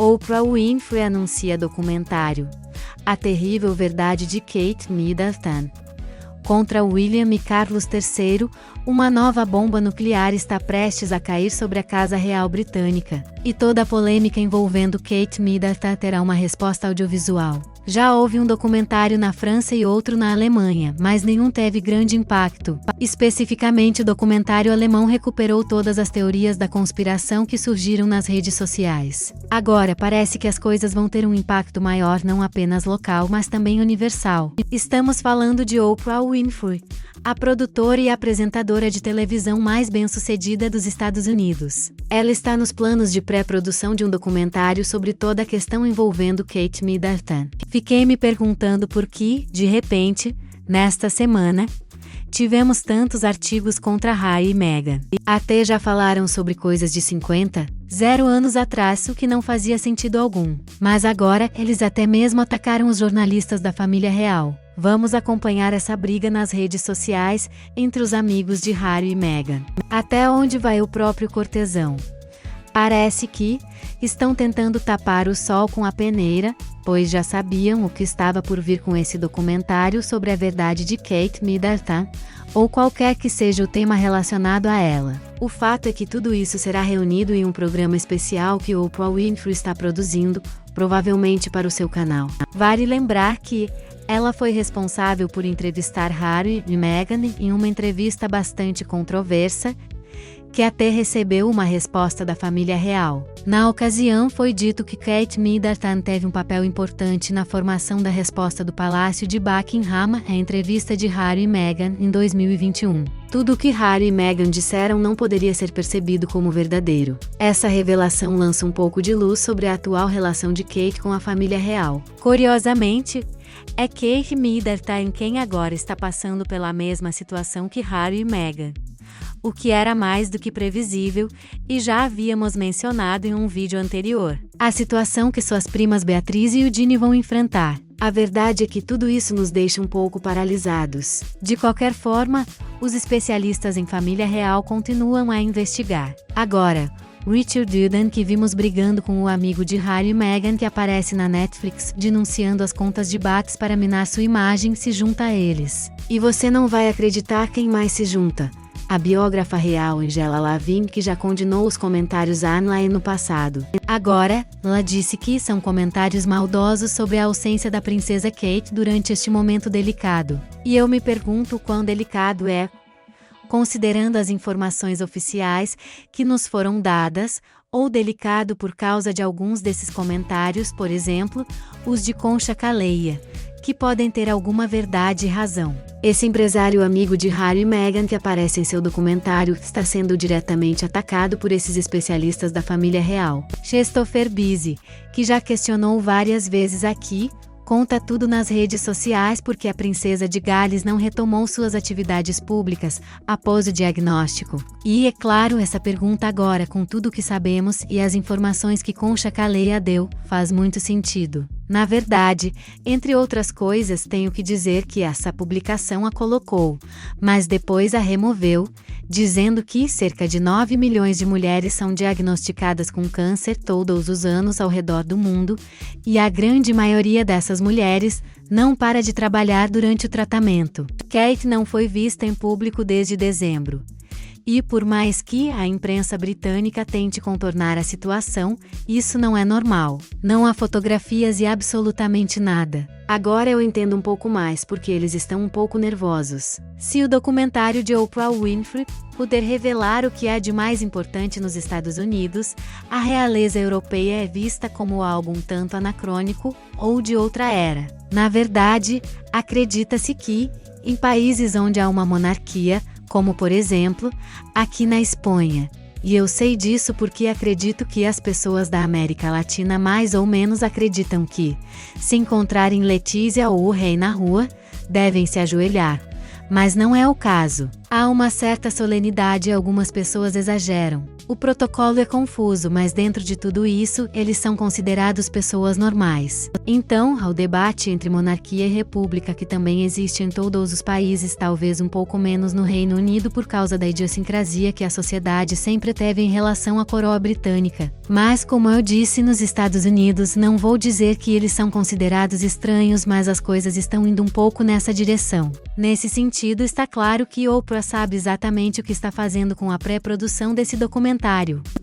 Oprah Winfrey anuncia documentário A Terrível Verdade de Kate Middleton. Contra William e Carlos III, uma nova bomba nuclear está prestes a cair sobre a Casa Real Britânica, e toda a polêmica envolvendo Kate Middleton terá uma resposta audiovisual. Já houve um documentário na França e outro na Alemanha, mas nenhum teve grande impacto. Especificamente, o documentário alemão recuperou todas as teorias da conspiração que surgiram nas redes sociais. Agora parece que as coisas vão ter um impacto maior, não apenas local, mas também universal. Estamos falando de Oprah Winfrey, a produtora e apresentadora de televisão mais bem-sucedida dos Estados Unidos. Ela está nos planos de pré-produção de um documentário sobre toda a questão envolvendo Kate Middleton. Fiquei me perguntando por que, de repente, nesta semana, tivemos tantos artigos contra Harry e Meghan. Até já falaram sobre coisas de 0 anos atrás, o que não fazia sentido algum. Mas agora, eles até mesmo atacaram os jornalistas da família real. Vamos acompanhar essa briga nas redes sociais entre os amigos de Harry e Meghan. Até onde vai o próprio cortesão? Parece que estão tentando tapar o sol com a peneira, pois já sabiam o que estava por vir com esse documentário sobre a verdade de Kate Middleton, ou qualquer que seja o tema relacionado a ela. O fato é que tudo isso será reunido em um programa especial que Oprah Winfrey está produzindo, provavelmente para o seu canal. Vale lembrar que ela foi responsável por entrevistar Harry e Meghan em uma entrevista bastante controversa, que até recebeu uma resposta da família real. Na ocasião, foi dito que Kate Middleton teve um papel importante na formação da resposta do Palácio de Buckingham à entrevista de Harry e Meghan em 2021. Tudo o que Harry e Meghan disseram não poderia ser percebido como verdadeiro. Essa revelação lança um pouco de luz sobre a atual relação de Kate com a família real. Curiosamente, é Kate Middleton quem agora está passando pela mesma situação que Harry e Meghan, o que era mais do que previsível, e já havíamos mencionado em um vídeo anterior. A situação que suas primas Beatriz e Eugenie vão enfrentar. A verdade é que tudo isso nos deixa um pouco paralisados. De qualquer forma, os especialistas em família real continuam a investigar. Agora, Richard Duden, que vimos brigando com o amigo de Harry e Meghan que aparece na Netflix, denunciando as contas de bots para minar sua imagem, se junta a eles. E você não vai acreditar quem mais se junta. A biógrafa real Angela Lavin, que já condenou os comentários online no passado. Agora, ela disse que são comentários maldosos sobre a ausência da princesa Kate durante este momento delicado. E eu me pergunto o quão delicado é, considerando as informações oficiais que nos foram dadas, ou delicado por causa de alguns desses comentários, por exemplo, os de Concha Caleia, que podem ter alguma verdade e razão. Esse empresário amigo de Harry e Meghan que aparece em seu documentário está sendo diretamente atacado por esses especialistas da família real. Christopher Beasley, que já questionou várias vezes aqui, conta tudo nas redes sociais porque a princesa de Gales não retomou suas atividades públicas após o diagnóstico. E é claro, essa pergunta agora, com tudo o que sabemos e as informações que Concha Caleia deu, faz muito sentido. Na verdade, entre outras coisas, tenho que dizer que essa publicação a colocou, mas depois a removeu, dizendo que cerca de 9 milhões de mulheres são diagnosticadas com câncer todos os anos ao redor do mundo, e a grande maioria dessas mulheres não para de trabalhar durante o tratamento. Kate não foi vista em público desde dezembro. E por mais que a imprensa britânica tente contornar a situação, isso não é normal. Não há fotografias e absolutamente nada. Agora eu entendo um pouco mais porque eles estão um pouco nervosos. Se o documentário de Oprah Winfrey puder revelar o que há de mais importante nos Estados Unidos, a realeza europeia é vista como algo um tanto anacrônico ou de outra era. Na verdade, acredita-se que, em países onde há uma monarquia, como por exemplo, aqui na Espanha. E eu sei disso porque acredito que as pessoas da América Latina mais ou menos acreditam que, se encontrarem Letícia ou o rei na rua, devem se ajoelhar. Mas não é o caso. Há uma certa solenidade e algumas pessoas exageram. O protocolo é confuso, mas dentro de tudo isso, eles são considerados pessoas normais. Então, ao debate entre monarquia e república que também existe em todos os países, talvez um pouco menos no Reino Unido por causa da idiosincrasia que a sociedade sempre teve em relação à coroa britânica. Mas, como eu disse, nos Estados Unidos, não vou dizer que eles são considerados estranhos, mas as coisas estão indo um pouco nessa direção. Nesse sentido, está claro que Oprah sabe exatamente o que está fazendo com a pré-produção desse documentário.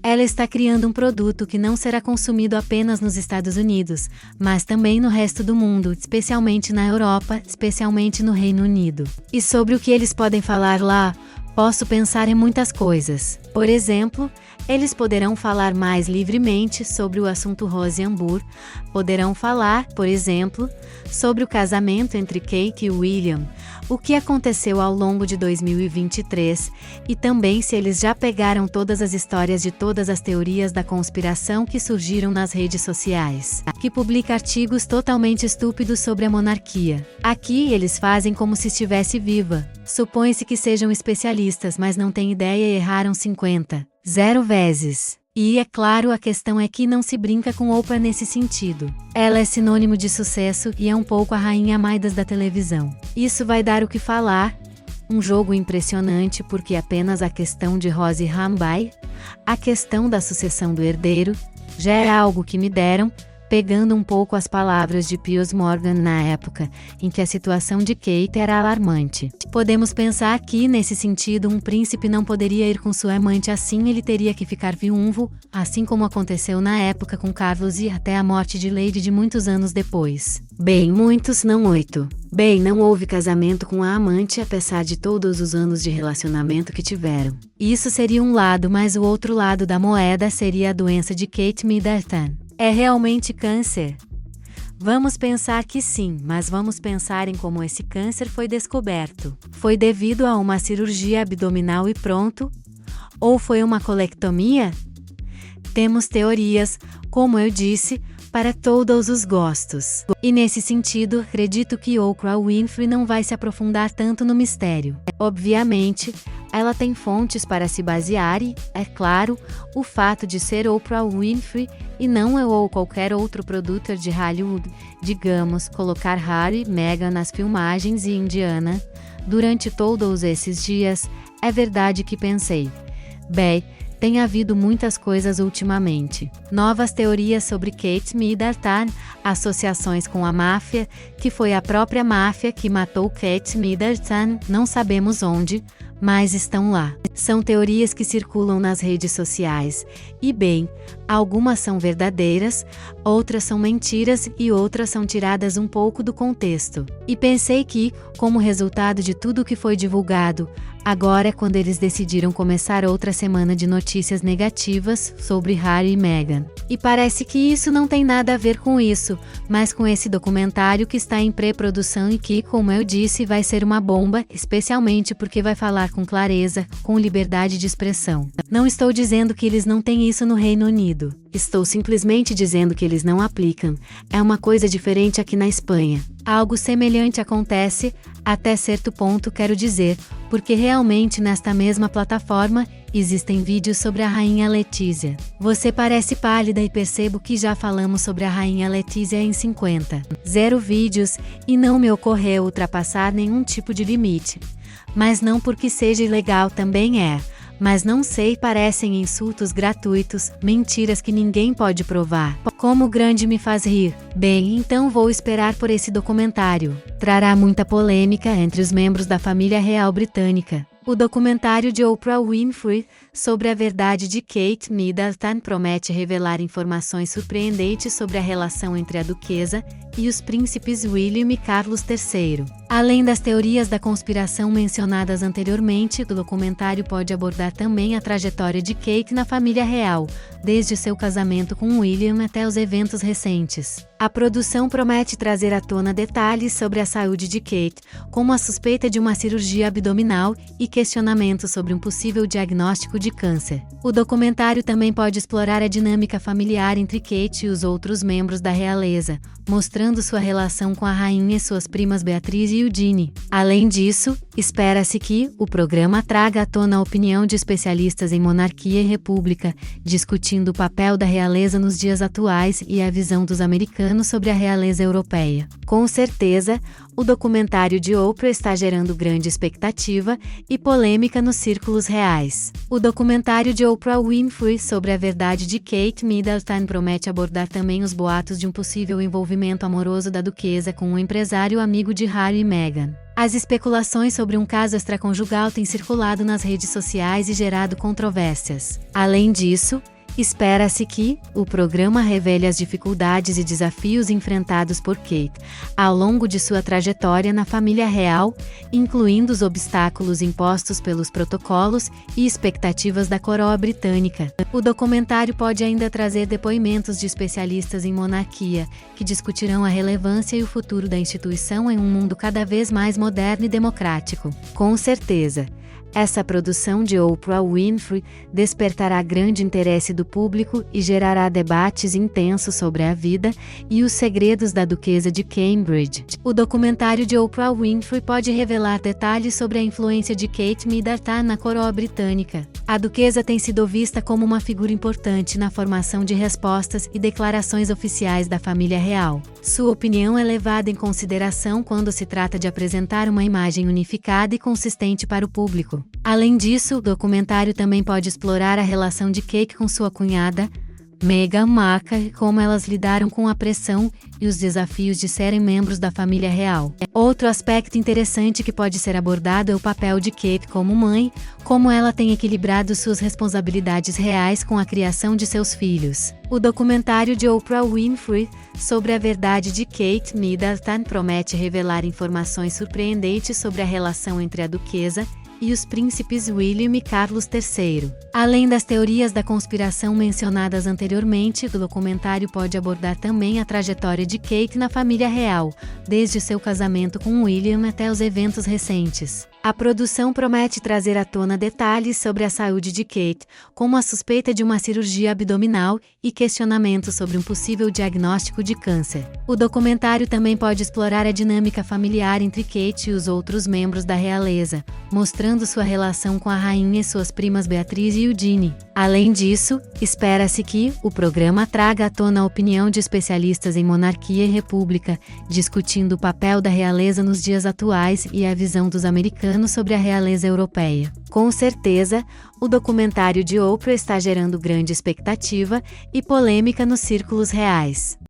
Ela está criando um produto que não será consumido apenas nos Estados Unidos, mas também no resto do mundo, especialmente na Europa, especialmente no Reino Unido. E sobre o que eles podem falar lá, posso pensar em muitas coisas. Por exemplo, eles poderão falar mais livremente sobre o assunto Rose Hamburg, poderão falar, por exemplo, sobre o casamento entre Kate e William, o que aconteceu ao longo de 2023, e também se eles já pegaram todas as histórias de todas as teorias da conspiração que surgiram nas redes sociais, que publica artigos totalmente estúpidos sobre a monarquia. Aqui eles fazem como se estivesse viva. Supõe-se que sejam especialistas, mas não têm ideia e erraram 0 vezes. E, é claro, a questão é que não se brinca com Oprah nesse sentido. Ela é sinônimo de sucesso e é um pouco a rainha Midas da televisão. Isso vai dar o que falar. Um jogo impressionante porque apenas a questão de Rose Hamburg, a questão da sucessão do herdeiro, já é algo que me deram, pegando um pouco as palavras de Piers Morgan na época, em que a situação de Kate era alarmante. Podemos pensar que, nesse sentido, um príncipe não poderia ir com sua amante assim, ele teria que ficar viúvo, assim como aconteceu na época com Carlos e até a morte de Lady de muitos anos depois. Bem, muitos não 8. Bem, não houve casamento com a amante apesar de todos os anos de relacionamento que tiveram. Isso seria um lado, mas o outro lado da moeda seria a doença de Kate Middleton. É realmente câncer? Vamos pensar que sim, mas vamos pensar em como esse câncer foi descoberto. Foi devido a uma cirurgia abdominal e pronto? Ou foi uma colectomia? Temos teorias, como eu disse, para todos os gostos. E nesse sentido, acredito que Oprah Winfrey não vai se aprofundar tanto no mistério. Obviamente, ela tem fontes para se basear e, é claro, o fato de ser Oprah Winfrey e não eu ou qualquer outro produtor de Hollywood, digamos, colocar Harry e Meghan nas filmagens e Indiana, durante todos esses dias, é verdade que pensei. Bem, tem havido muitas coisas ultimamente. Novas teorias sobre Kate Middleton, associações com a máfia, que foi a própria máfia que matou Kate Middleton, não sabemos onde, mas estão lá. São teorias que circulam nas redes sociais. E bem, algumas são verdadeiras, outras são mentiras e outras são tiradas um pouco do contexto. E pensei que, como resultado de tudo o que foi divulgado, agora é quando eles decidiram começar outra semana de notícias negativas sobre Harry e Meghan. E parece que isso não tem nada a ver com isso, mas com esse documentário que está em pré-produção e que, como eu disse, vai ser uma bomba, especialmente porque vai falar com clareza, com liberdade de expressão. Não estou dizendo que eles não têm isso no Reino Unido. Estou simplesmente dizendo que eles não aplicam. É uma coisa diferente aqui na Espanha. Algo semelhante acontece, até certo ponto quero dizer, porque realmente nesta mesma plataforma, existem vídeos sobre a Rainha Letícia. Você parece pálida e percebo que já falamos sobre a Rainha Letícia em 0 vídeos, e não me ocorreu ultrapassar nenhum tipo de limite. Mas não porque seja ilegal também é. Mas não sei, parecem insultos gratuitos, mentiras que ninguém pode provar. Como o grande me faz rir. Bem, então vou esperar por esse documentário. Trará muita polêmica entre os membros da família real britânica. O documentário de Oprah Winfrey sobre a verdade de Kate Middleton promete revelar informações surpreendentes sobre a relação entre a duquesa e os príncipes William e Carlos III. Além das teorias da conspiração mencionadas anteriormente, o documentário pode abordar também a trajetória de Kate na família real, desde seu casamento com William até os eventos recentes. A produção promete trazer à tona detalhes sobre a saúde de Kate, como a suspeita de uma cirurgia abdominal e questionamentos sobre um possível diagnóstico de câncer. O documentário também pode explorar a dinâmica familiar entre Kate e os outros membros da realeza, mostrando sua relação com a rainha e suas primas Beatriz e Eugenie. Além disso, espera-se que o programa traga à tona a opinião de especialistas em monarquia e república, discutindo o papel da realeza nos dias atuais e a visão dos americanos sobre a realeza europeia. Com certeza, o documentário de Oprah está gerando grande expectativa e polêmica nos círculos reais. O documentário de Oprah Winfrey sobre a verdade de Kate Middleton promete abordar também os boatos de um possível envolvimento amoroso da duquesa com um empresário amigo de Harry e Meghan. As especulações sobre um caso extraconjugal têm circulado nas redes sociais e gerado controvérsias. Além disso, espera-se que o programa revele as dificuldades e desafios enfrentados por Kate ao longo de sua trajetória na família real, incluindo os obstáculos impostos pelos protocolos e expectativas da coroa britânica. O documentário pode ainda trazer depoimentos de especialistas em monarquia, que discutirão a relevância e o futuro da instituição em um mundo cada vez mais moderno e democrático. Com certeza, essa produção de Oprah Winfrey despertará grande interesse do público e gerará debates intensos sobre a vida e os segredos da duquesa de Cambridge. O documentário de Oprah Winfrey pode revelar detalhes sobre a influência de Kate Middleton na coroa britânica. A duquesa tem sido vista como uma figura importante na formação de respostas e declarações oficiais da família real. Sua opinião é levada em consideração quando se trata de apresentar uma imagem unificada e consistente para o público. Além disso, o documentário também pode explorar a relação de Kate com sua cunhada, Meghan Markle, e como elas lidaram com a pressão e os desafios de serem membros da família real. Outro aspecto interessante que pode ser abordado é o papel de Kate como mãe, como ela tem equilibrado suas responsabilidades reais com a criação de seus filhos. O documentário de Oprah Winfrey sobre a verdade de Kate Middleton promete revelar informações surpreendentes sobre a relação entre a duquesa e os príncipes William e Carlos III. Além das teorias da conspiração mencionadas anteriormente, o documentário pode abordar também a trajetória de Kate na família real, desde seu casamento com William até os eventos recentes. A produção promete trazer à tona detalhes sobre a saúde de Kate, como a suspeita de uma cirurgia abdominal e questionamentos sobre um possível diagnóstico de câncer. O documentário também pode explorar a dinâmica familiar entre Kate e os outros membros da realeza, mostrando sua relação com a rainha e suas primas Beatriz e Eugenie. Além disso, espera-se que o programa traga à tona a opinião de especialistas em monarquia e república, discutindo o papel da realeza nos dias atuais e a visão dos americanos sobre a realeza europeia. Com certeza, o documentário de Oprah está gerando grande expectativa e polêmica nos círculos reais.